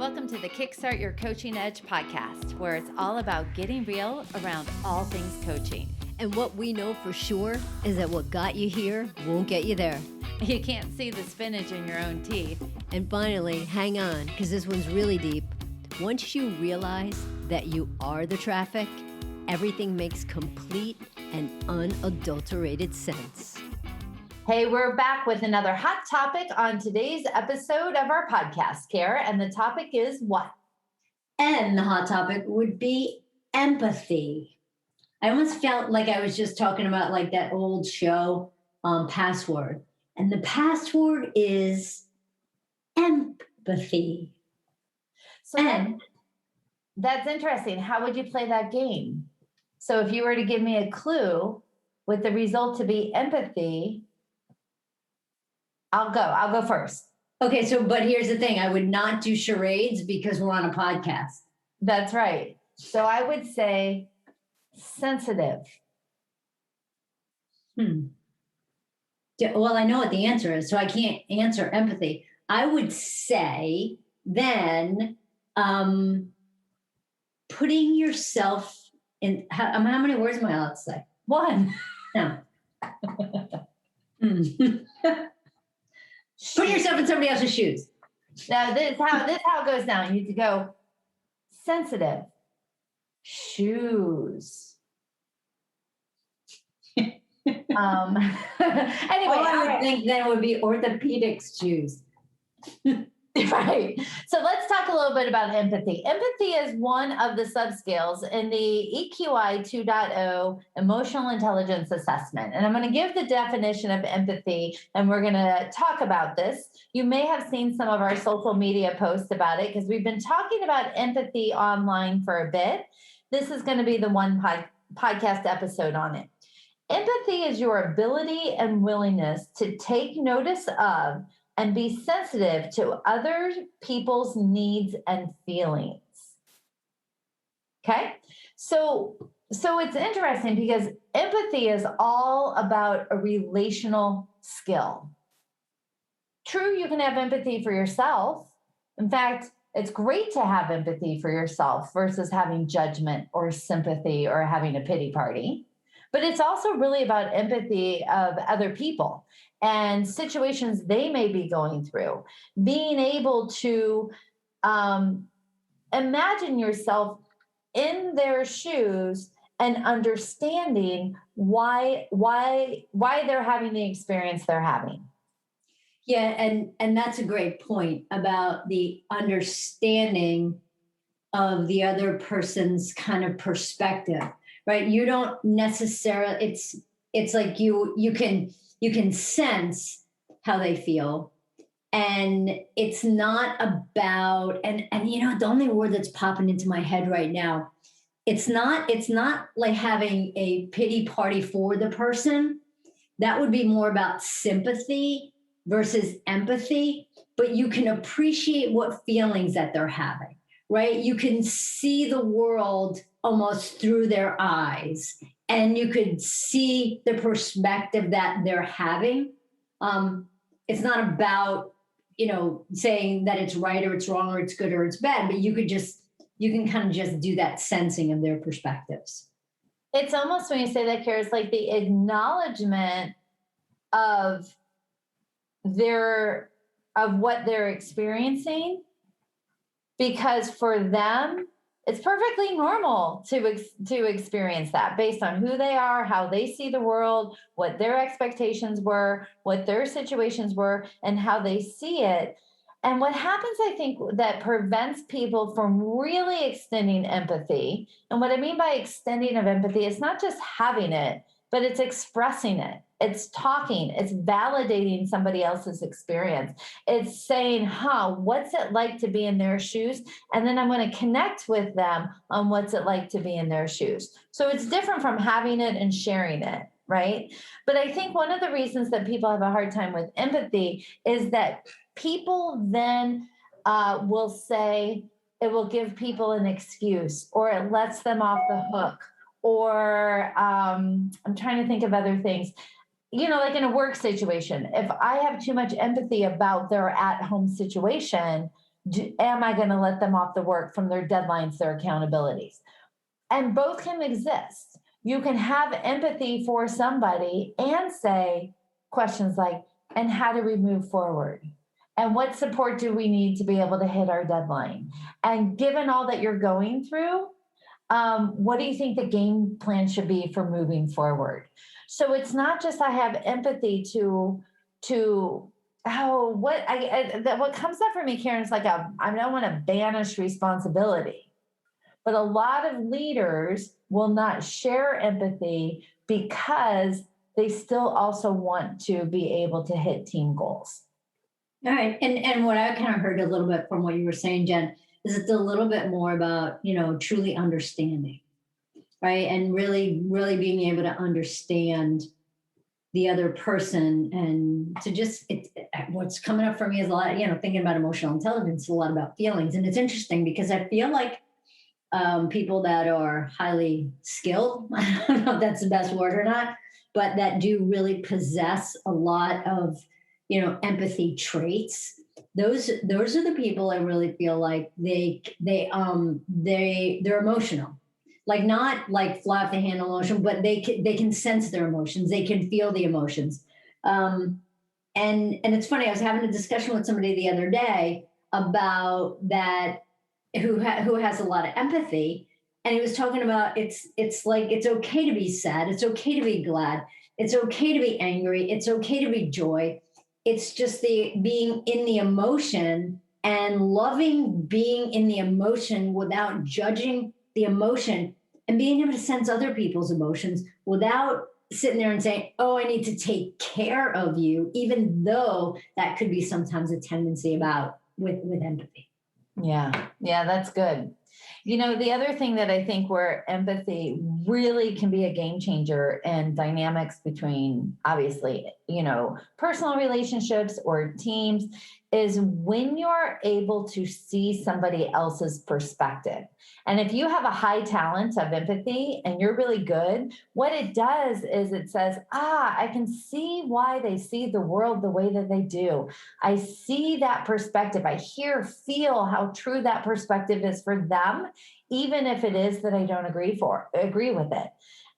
Welcome to the Kickstart Your Coaching Edge podcast, where it's all about getting real around all things coaching. And what we know for sure is that what got you here won't get you there. You can't see the spinach in your own teeth. And finally, hang on, because this one's really deep. Once you realize that you are the traffic, everything makes complete and unadulterated sense. Hey, we're back with another hot topic on today's episode of our podcast, Kara, and the topic is what? And the hot topic would be empathy. I almost felt like I was just talking about like that old show, Password. And the password is empathy. So that's interesting. How would you play that game? So if you were to give me a clue with the result to be empathy, I'll go first. Okay, but here's the thing. I would not do charades because we're on a podcast. That's right. So I would say sensitive. Well, I know what the answer is, so I can't answer empathy. I would say then putting yourself in, how many words am I allowed to say? One. No. Put yourself in somebody else's shoes. Now this is how it goes down. You need to go sensitive. Shoes. Anyway, I would think then it would be orthopedics shoes. Right. So let's talk a little bit about empathy. Empathy is one of the subscales in the EQI 2.0 emotional intelligence assessment. And I'm going to give the definition of empathy, and we're going to talk about this. You may have seen some of our social media posts about it because we've been talking about empathy online for a bit. This is going to be the one podcast episode on it. Empathy is your ability and willingness to take notice of and be sensitive to other people's needs and feelings. Okay? So it's interesting because empathy is all about a relational skill. True, you can have empathy for yourself. In fact, it's great to have empathy for yourself versus having judgment or sympathy or having a pity party. But it's also really about empathy of other people and situations they may be going through. Being able to imagine yourself in their shoes and understanding why they're having the experience they're having. Yeah, and that's a great point about the understanding of the other person's kind of perspective, right? You don't necessarily, it's like you can sense how they feel. And it's not about, and you know, the only word that's popping into my head right now, it's not like having a pity party for the person. That would be more about sympathy versus empathy, but you can appreciate what feelings that they're having, right? You can see the world almost through their eyes, and you could see the perspective that they're having. It's not about, you know, saying that it's right or it's wrong or it's good or it's bad, but you can kind of just do that sensing of their perspectives. It's almost, when you say that, Kara, it's like the acknowledgement of what they're experiencing, because for them, it's perfectly normal to experience that based on who they are, how they see the world, what their expectations were, what their situations were, and how they see it. And what happens, I think, that prevents people from really extending empathy. And what I mean by extending of empathy, it's not just having it, but it's expressing it. It's talking, it's validating somebody else's experience. It's saying, what's it like to be in their shoes? And then I'm going to connect with them on what's it like to be in their shoes. So it's different from having it and sharing it, right? But I think one of the reasons that people have a hard time with empathy is that people then will say it will give people an excuse, or it lets them off the hook, or I'm trying to think of other things. You know, like in a work situation, if I have too much empathy about their at-home situation, Am I going to let them off the work from their deadlines, their accountabilities? And both can exist. You can have empathy for somebody and say questions like, and how do we move forward? And what support do we need to be able to hit our deadline? And given all that you're going through, what do you think the game plan should be for moving forward? So it's not just I have empathy to what comes up for me, Karen, is like I don't want to banish responsibility, but a lot of leaders will not share empathy because they still also want to be able to hit team goals. All right. And what I kind of heard a little bit from what you were saying, Jen, is it's a little bit more about, truly understanding, right? And really, really being able to understand the other person and to what's coming up for me is a lot, thinking about emotional intelligence, a lot about feelings. And it's interesting because I feel like people that are highly skilled, I don't know if that's the best word or not, but that do really possess a lot of empathy traits. Those are the people I really feel like they're emotional, like not like fly off the handle emotion, but they can sense their emotions, they can feel the emotions. And it's funny, I was having a discussion with somebody the other day about that who has a lot of empathy, and he was talking about it's like it's okay to be sad, it's okay to be glad, it's okay to be angry, it's okay to be joy. It's just the being in the emotion and loving being in the emotion without judging the emotion and being able to sense other people's emotions without sitting there and saying, oh, I need to take care of you, even though that could be sometimes a tendency about with empathy. Yeah, that's good. The other thing that I think where empathy really can be a game changer and dynamics between obviously, personal relationships or teams is when you're able to see somebody else's perspective. And if you have a high talent of empathy and you're really good, what it does is it says, I can see why they see the world the way that they do. I see that perspective. I feel how true that perspective is for them, even if it is that I don't agree with it.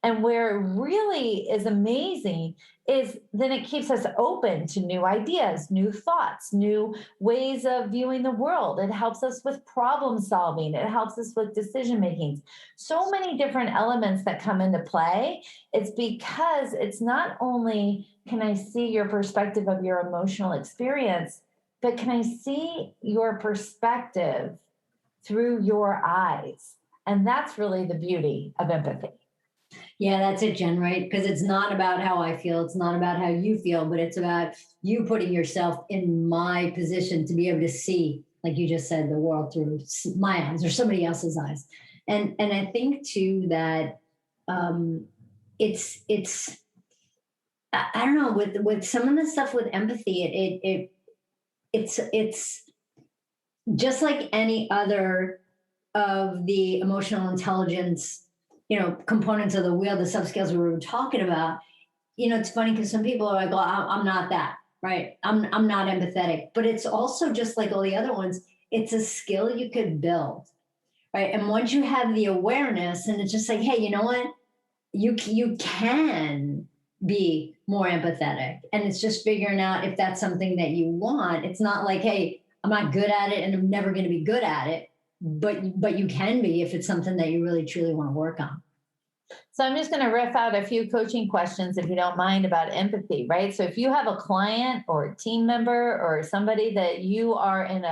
And where it really is amazing is then it keeps us open to new ideas, new thoughts, new ways of viewing the world. It helps us with problem solving. It helps us with decision making. So many different elements that come into play. It's because it's not only can I see your perspective of your emotional experience, but can I see your perspective through your eyes? And that's really the beauty of empathy. Yeah, that's it, Jen, right? Because it's not about how I feel. It's not about how you feel, but it's about you putting yourself in my position to be able to see, like you just said, the world through my eyes or somebody else's eyes. And I think too that it's I don't know, with some of the stuff with empathy, it's just like any other of the emotional intelligence, components of the wheel, the subscales we were talking about. It's funny because some people are like, "Well, I'm not that, right? I'm not empathetic," but it's also just like all the other ones. It's a skill you could build, right? And once you have the awareness, and it's just like, hey, you know what? You can be more empathetic, and it's just figuring out if that's something that you want. It's not like, hey, I'm not good at it, and I'm never going to be good at it. But you can be if it's something that you really truly want to work on. So I'm just going to riff out a few coaching questions, if you don't mind, about empathy, right? So if you have a client or a team member or somebody that you are in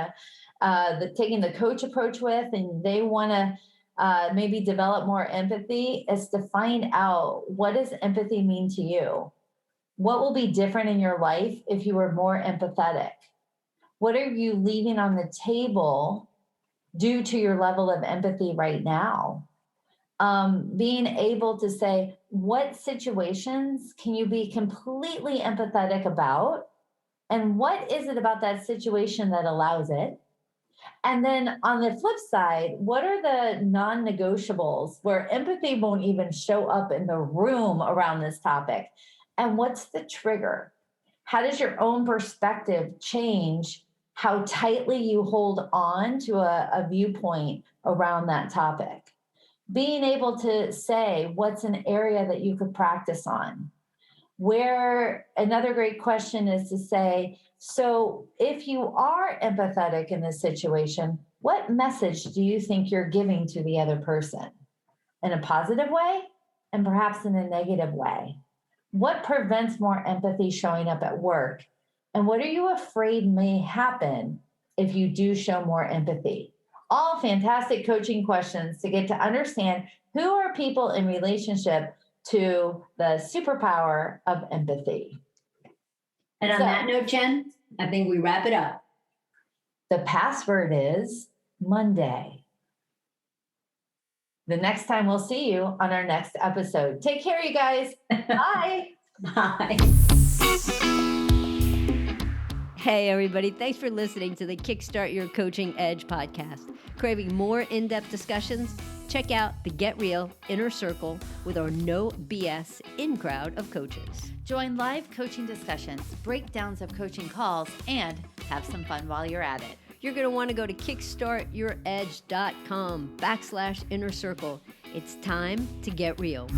taking the coach approach with, and they want to maybe develop more empathy, is to find out, what does empathy mean to you? What will be different in your life if you were more empathetic? What are you leaving on the table due to your level of empathy right now? Being able to say, what situations can you be completely empathetic about? And what is it about that situation that allows it? And then on the flip side, what are the non-negotiables where empathy won't even show up in the room around this topic? And what's the trigger? How does your own perspective change how tightly you hold on to a viewpoint around that topic. Being able to say what's an area that you could practice on. Where another great question is to say, so if you are empathetic in this situation, what message do you think you're giving to the other person? In a positive way and perhaps in a negative way? What prevents more empathy showing up at work? And what are you afraid may happen if you do show more empathy? All fantastic coaching questions to get to understand who are people in relationship to the superpower of empathy. And on that note, Jen, I think we wrap it up. The password is Monday. The next time we'll see you on our next episode. Take care, you guys. Bye. Bye. Hey, everybody. Thanks for listening to the Kickstart Your Coaching Edge podcast. Craving more in-depth discussions? Check out the Get Real Inner Circle with our no BS in-crowd of coaches. Join live coaching discussions, breakdowns of coaching calls, and have some fun while you're at it. You're going to want to go to kickstartyouredge.com/inner circle. It's time to get real.